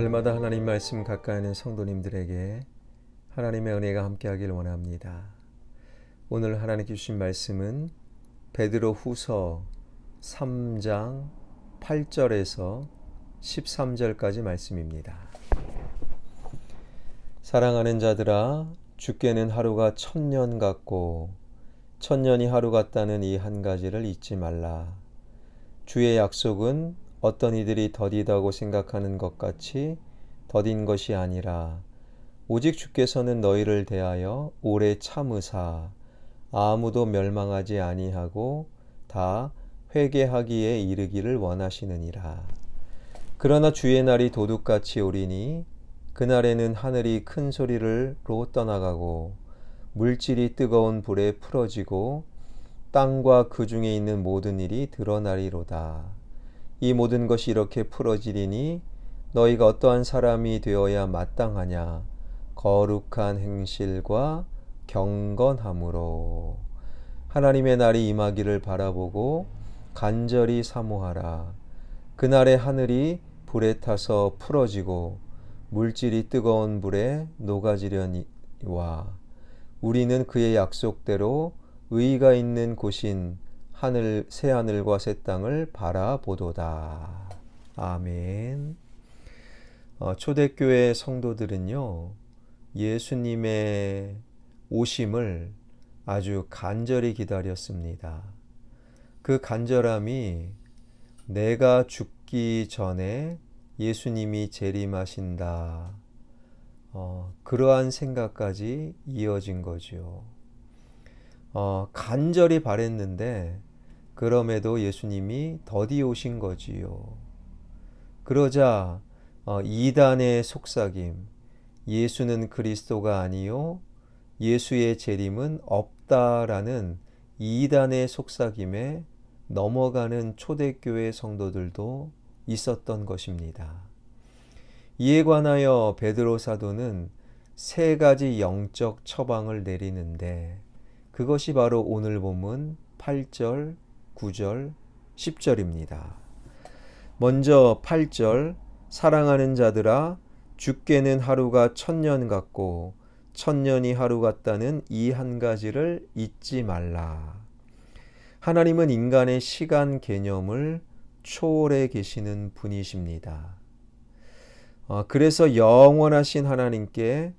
날마다 하나님 말씀 가까이 있는 성도님들에게 하나님의 은혜가 함께하길 원합니다. 오늘 하나님께 주신 말씀은 베드로 후서 3장 8절에서 13절까지 말씀입니다. 사랑하는 자들아, 주께는 하루가 1000년 같고 1000년이 하루 같다는 이 한 가지를 잊지 말라. 주의 약속은 어떤 이들이 더디다고 생각하는 것 같이 더딘 것이 아니라 오직 주께서는 너희를 대하여 오래 참으사 아무도 멸망하지 아니하고 다 회개하기에 이르기를 원하시느니라. 그러나 주의 날이 도둑같이 오리니 그날에는 하늘이 큰 소리로 떠나가고 물질이 뜨거운 불에 풀어지고 땅과 그 중에 있는 모든 일이 드러나리로다. 이 모든 것이 이렇게 풀어지리니 너희가 어떠한 사람이 되어야 마땅하냐? 거룩한 행실과 경건함으로 하나님의 날이 임하기를 바라보고 간절히 사모하라. 그날에 하늘이 불에 타서 풀어지고 물질이 뜨거운 불에 녹아지려니와 우리는 그의 약속대로 의가 있는 곳인 새 하늘과 새 땅을 바라보도다. 아멘. 초대교회 성도들은요, 예수님의 오심을 아주 간절히 기다렸습니다. 그 간절함이 내가 죽기 전에 예수님이 재림하신다. 그러한 생각까지 이어진 거죠. 간절히 바랬는데 그럼에도 예수님이 더디 오신 거지요. 그러자 이단의 속삭임, 예수는 그리스도가 아니요 예수의 재림은 없다라는 이단의 속삭임에 넘어가는 초대교회 성도들도 있었던 것입니다. 이에 관하여 베드로 사도는 3가지 영적 처방을 내리는데 그것이 바로 오늘 본문 8절, 9절, 10절입니다. 먼저 8절, 사랑하는 자들아, 주께는 하루가 1000년 같고 1000년이 하루 같다는 이 한 가지를 잊지 말라. 하나님은 인간의 시간 개념을 초월해 계시는 분이십니다. 그래서 영원하신 하나님께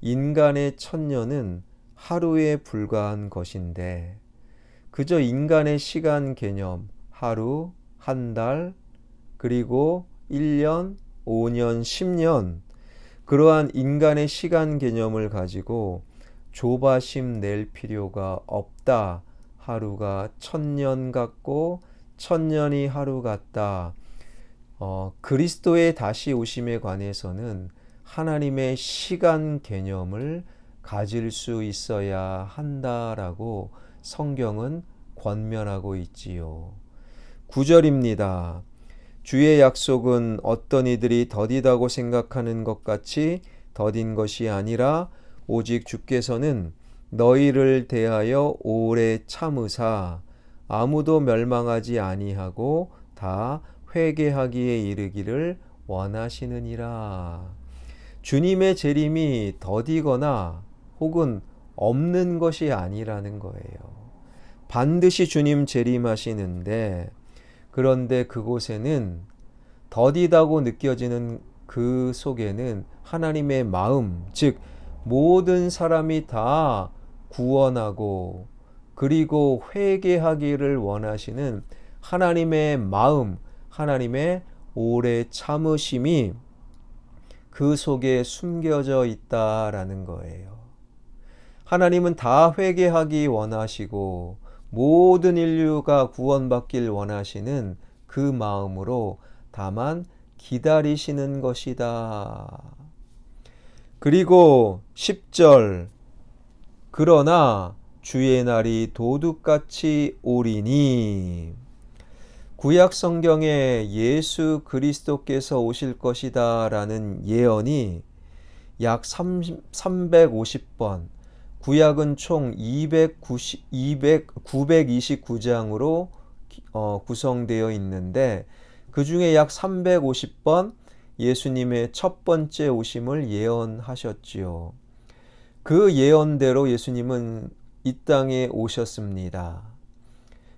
인간의 1000년은 하루에 불과한 것인데 그저 인간의 시간 개념, 하루, 한 달, 그리고 1년, 5년, 10년 그러한 인간의 시간 개념을 가지고 조바심 낼 필요가 없다. 하루가 1000년 같고 1000년이 하루 같다. 그리스도의 다시 오심에 관해서는 하나님의 시간 개념을 가질 수 있어야 한다라고 성경은 권면하고 있지요. 9절입니다. 주의 약속은 어떤 이들이 더디다고 생각하는 것 같이 더딘 것이 아니라 오직 주께서는 너희를 대하여 오래 참으사 아무도 멸망하지 아니하고 다 회개하기에 이르기를 원하시느니라. 주님의 재림이 더디거나 혹은 없는 것이 아니라는 거예요. 반드시 주님 재림하시는데 그런데 그곳에는 더디다고 느껴지는 그 속에는 하나님의 마음, 즉 모든 사람이 다 구원하고 그리고 회개하기를 원하시는 하나님의 마음, 하나님의 오래 참으심이 그 속에 숨겨져 있다라는 거예요. 하나님은 다 회개하기 원하시고 모든 인류가 구원받길 원하시는 그 마음으로 다만 기다리시는 것이다. 그리고 10절, 그러나 주의 날이 도둑같이 오리니, 구약 성경에 예수 그리스도께서 오실 것이다 라는 예언이 약 350번, 구약은 총 929장으로 구성되어 있는데 그 중에 약 350번 예수님의 첫 번째 오심을 예언하셨지요. 그 예언대로 예수님은 이 땅에 오셨습니다.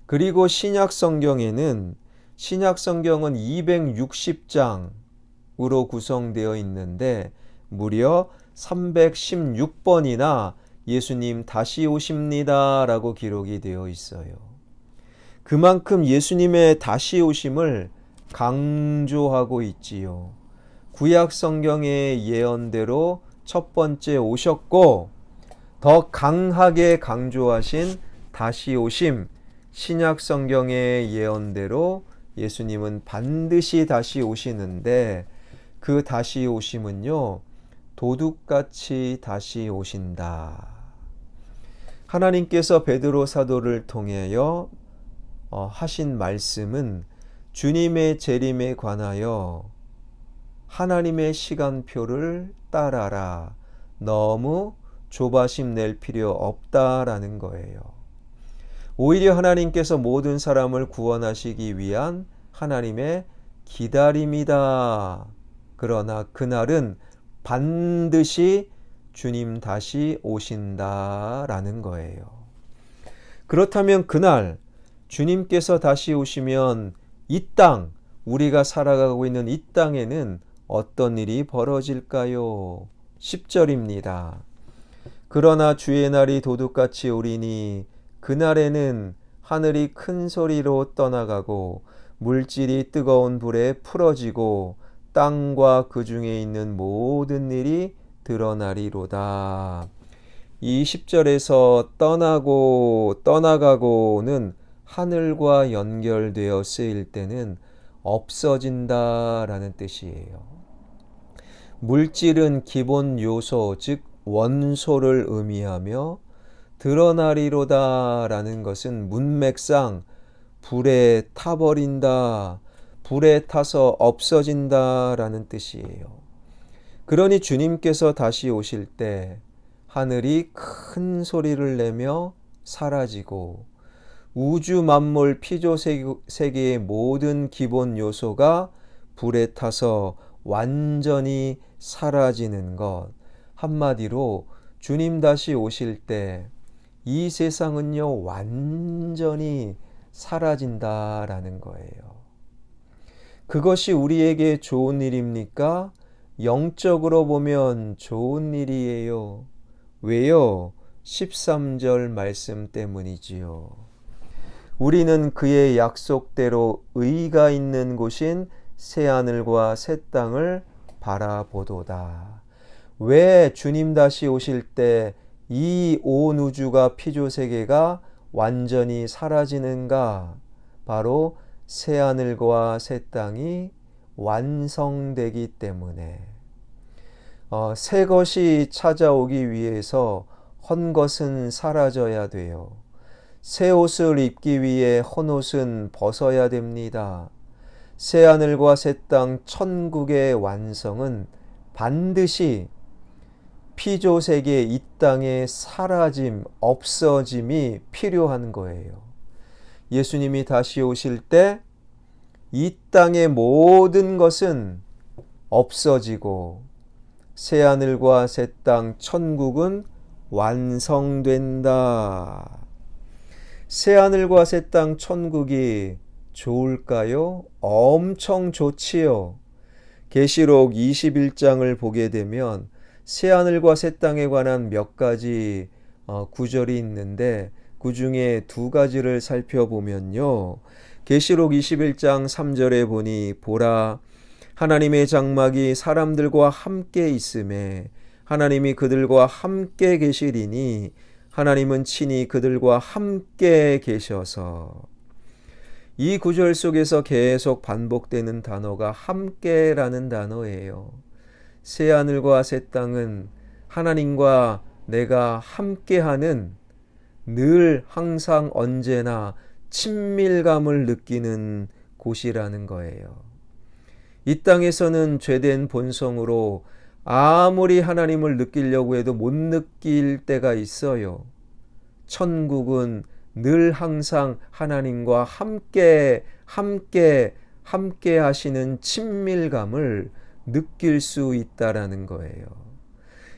그리고 신약 성경은 260장으로 구성되어 있는데 무려 316번이나 예수님 다시 오십니다 라고 기록이 되어 있어요. 그만큼 예수님의 다시 오심을 강조하고 있지요. 구약 성경의 예언대로 첫 번째 오셨고 더 강하게 강조하신 다시 오심, 신약 성경의 예언대로 예수님은 반드시 다시 오시는데 그 다시 오심은요, 도둑같이 다시 오신다. 하나님께서 베드로 사도를 통하여 하신 말씀은 주님의 재림에 관하여 하나님의 시간표를 따라라. 너무 조바심 낼 필요 없다라는 거예요. 오히려 하나님께서 모든 사람을 구원하시기 위한 하나님의 기다림이다. 그러나 그날은 반드시 주님 다시 오신다라는 거예요. 그렇다면 그날 주님께서 다시 오시면 이 땅, 우리가 살아가고 있는 이 땅에는 어떤 일이 벌어질까요? 10절입니다. 그러나 주의 날이 도둑같이 오리니 그날에는 하늘이 큰 소리로 떠나가고 물질이 뜨거운 불에 풀어지고 땅과 그 중에 있는 모든 일이 드러나리로다. 이 10절에서 떠나고 떠나가고는 하늘과 연결되어 쓰일 때는 없어진다라는 뜻이에요. 물질은 기본 요소, 즉 원소를 의미하며 드러나리로다라는 것은 문맥상 불에 타버린다, 불에 타서 없어진다라는 뜻이에요. 그러니 주님께서 다시 오실 때 하늘이 큰 소리를 내며 사라지고 우주 만물 피조 세계의 모든 기본 요소가 불에 타서 완전히 사라지는 것. 한마디로 주님 다시 오실 때 이 세상은요 완전히 사라진다라는 거예요. 그것이 우리에게 좋은 일입니까? 영적으로 보면 좋은 일이에요. 왜요? 13절 말씀 때문이지요. 우리는 그의 약속대로 의가 있는 곳인 새하늘과 새 땅을 바라보도다. 왜 주님 다시 오실 때 이 온 우주가 피조세계가 완전히 사라지는가? 바로 새하늘과 새 땅이 완성되기 때문에 새 것이 찾아오기 위해서 헌 것은 사라져야 돼요. 새 옷을 입기 위해 헌 옷은 벗어야 됩니다. 새하늘과 새 땅 천국의 완성은 반드시 피조세계 이 땅의 사라짐, 없어짐이 필요한 거예요. 예수님이 다시 오실 때 이 땅의 모든 것은 없어지고 새하늘과 새 땅 천국은 완성된다. 새하늘과 새 땅 천국이 좋을까요? 엄청 좋지요. 계시록 21장을 보게 되면 새하늘과 새 땅에 관한 몇 가지 구절이 있는데 그 중에 두 가지를 살펴보면요. 계시록 21장 3절에 보니 보라 하나님의 장막이 사람들과 함께 있음에 하나님이 그들과 함께 계시리니 하나님은 친히 그들과 함께 계셔서 이 구절 속에서 계속 반복되는 단어가 함께라는 단어예요. 새하늘과 새 땅은 하나님과 내가 함께하는 늘 항상 언제나 친밀감을 느끼는 곳이라는 거예요. 이 땅에서는 죄된 본성으로 아무리 하나님을 느끼려고 해도 못 느낄 때가 있어요. 천국은 늘 항상 하나님과 함께 하시는 친밀감을 느낄 수 있다라는 거예요.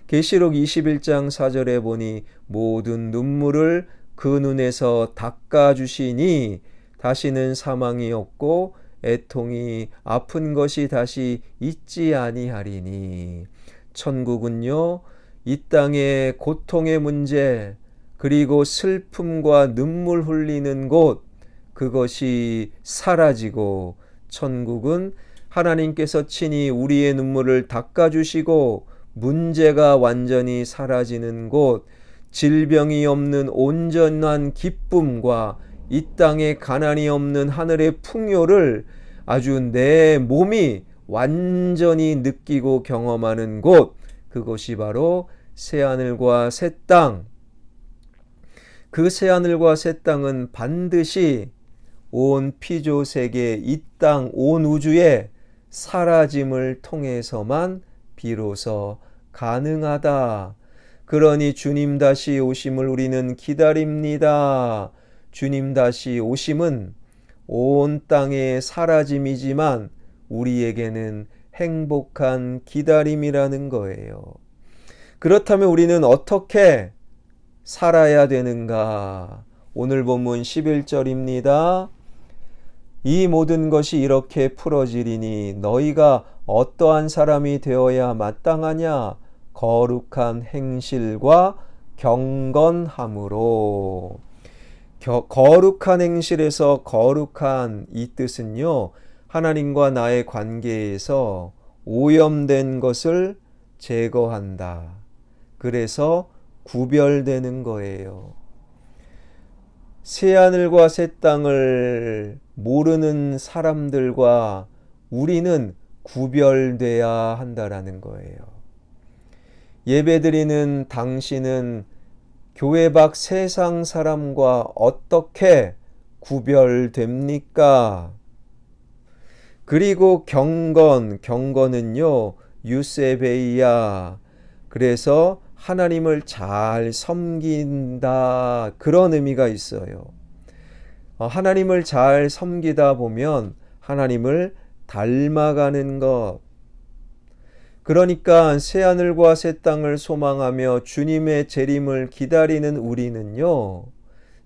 계시록 21장 4절에 보니 모든 눈물을 그 눈에서 닦아주시니 다시는 사망이 없고 애통이 아픈 것이 다시 있지 아니하리니. 천국은요, 이 땅의 고통의 문제 그리고 슬픔과 눈물 흘리는 곳, 그것이 사라지고 천국은 하나님께서 친히 우리의 눈물을 닦아주시고 문제가 완전히 사라지는 곳, 질병이 없는 온전한 기쁨과 이 땅에 가난이 없는 하늘의 풍요를 아주 내 몸이 완전히 느끼고 경험하는 곳, 그것이 바로 새하늘과 새 땅. 그 새하늘과 새 땅은 반드시 온 피조세계, 이 땅, 온 우주의 사라짐을 통해서만 비로소 가능하다. 그러니 주님 다시 오심을 우리는 기다립니다. 주님 다시 오심은 온 땅의 사라짐이지만 우리에게는 행복한 기다림이라는 거예요. 그렇다면 우리는 어떻게 살아야 되는가? 오늘 본문 11절입니다. 이 모든 것이 이렇게 풀어지리니 너희가 어떠한 사람이 되어야 마땅하냐? 거룩한 행실과 경건함으로. 거룩한 행실에서 거룩한 이 뜻은요, 하나님과 나의 관계에서 오염된 것을 제거한다. 그래서 구별되는 거예요. 새하늘과 새 땅을 모르는 사람들과 우리는 구별돼야 한다라는 거예요. 예배드리는 당신은 교회 밖 세상 사람과 어떻게 구별됩니까? 그리고 경건은요, 유세베이야. 그래서 하나님을 잘 섬긴다, 그런 의미가 있어요. 하나님을 잘 섬기다 보면 하나님을 닮아가는 것. 그러니까 새하늘과 새 땅을 소망하며 주님의 재림을 기다리는 우리는요,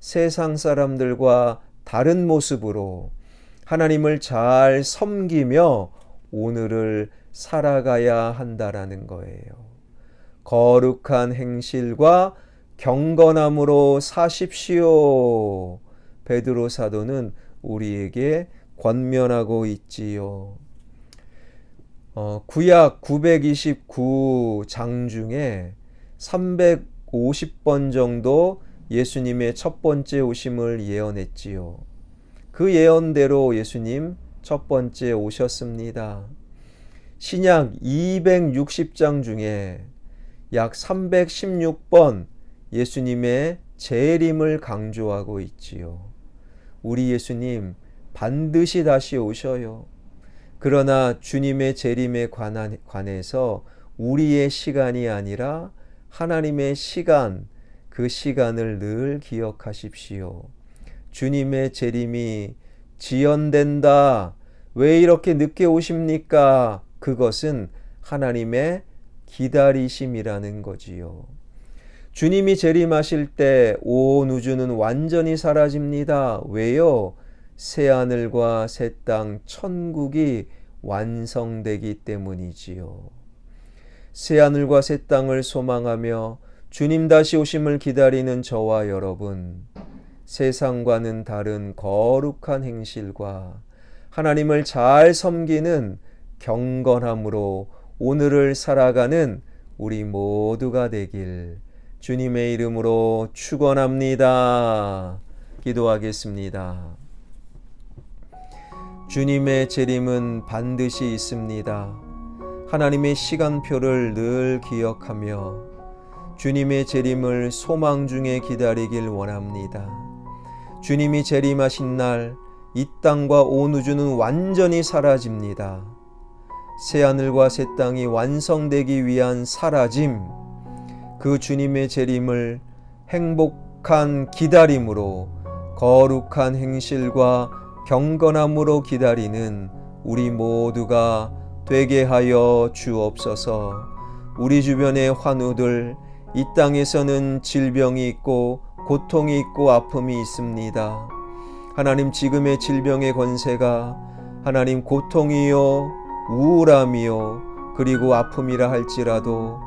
세상 사람들과 다른 모습으로 하나님을 잘 섬기며 오늘을 살아가야 한다라는 거예요. 거룩한 행실과 경건함으로 사십시오. 베드로 사도는 우리에게 권면하고 있지요. 구약 929장 중에 350번 정도 예수님의 첫 번째 오심을 예언했지요. 그 예언대로 예수님 첫 번째 오셨습니다. 신약 260장 중에 약 316번 예수님의 재림을 강조하고 있지요. 우리 예수님 반드시 다시 오셔요. 그러나 주님의 재림에 관해서 우리의 시간이 아니라 하나님의 시간, 그 시간을 늘 기억하십시오. 주님의 재림이 지연된다. 왜 이렇게 늦게 오십니까? 그것은 하나님의 기다리심이라는 거지요. 주님이 재림하실 때 온 우주는 완전히 사라집니다. 왜요? 새하늘과 새 땅, 천국이 완성되기 때문이지요. 새하늘과 새 땅을 소망하며 주님 다시 오심을 기다리는 저와 여러분, 세상과는 다른 거룩한 행실과 하나님을 잘 섬기는 경건함으로 오늘을 살아가는 우리 모두가 되길 주님의 이름으로 축원합니다. 기도하겠습니다. 주님의 재림은 반드시 있습니다. 하나님의 시간표를 늘 기억하며 주님의 재림을 소망 중에 기다리길 원합니다. 주님이 재림하신 날 이 땅과 온 우주는 완전히 사라집니다. 새하늘과 새 땅이 완성되기 위한 사라짐, 그 주님의 재림을 행복한 기다림으로 거룩한 행실과 경건함으로 기다리는 우리 모두가 되게 하여 주옵소서. 우리 주변의 환우들, 이 땅에서는 질병이 있고 고통이 있고 아픔이 있습니다. 하나님, 지금의 질병의 권세가 하나님 고통이요 우울함이요 그리고 아픔이라 할지라도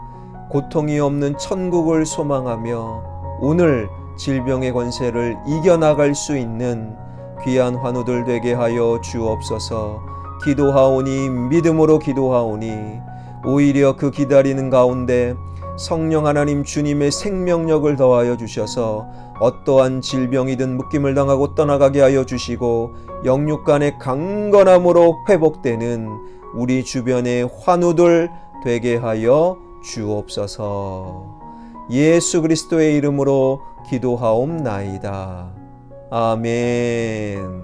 고통이 없는 천국을 소망하며 오늘 질병의 권세를 이겨나갈 수 있는 귀한 환우들 되게 하여 주옵소서. 기도하오니, 믿음으로 기도하오니, 오히려 그 기다리는 가운데 성령 하나님 주님의 생명력을 더하여 주셔서 어떠한 질병이든 묶임을 당하고 떠나가게 하여 주시고 영육간의 강건함으로 회복되는 우리 주변의 환우들 되게 하여 주옵소서. 예수 그리스도의 이름으로 기도하옵나이다. 아멘.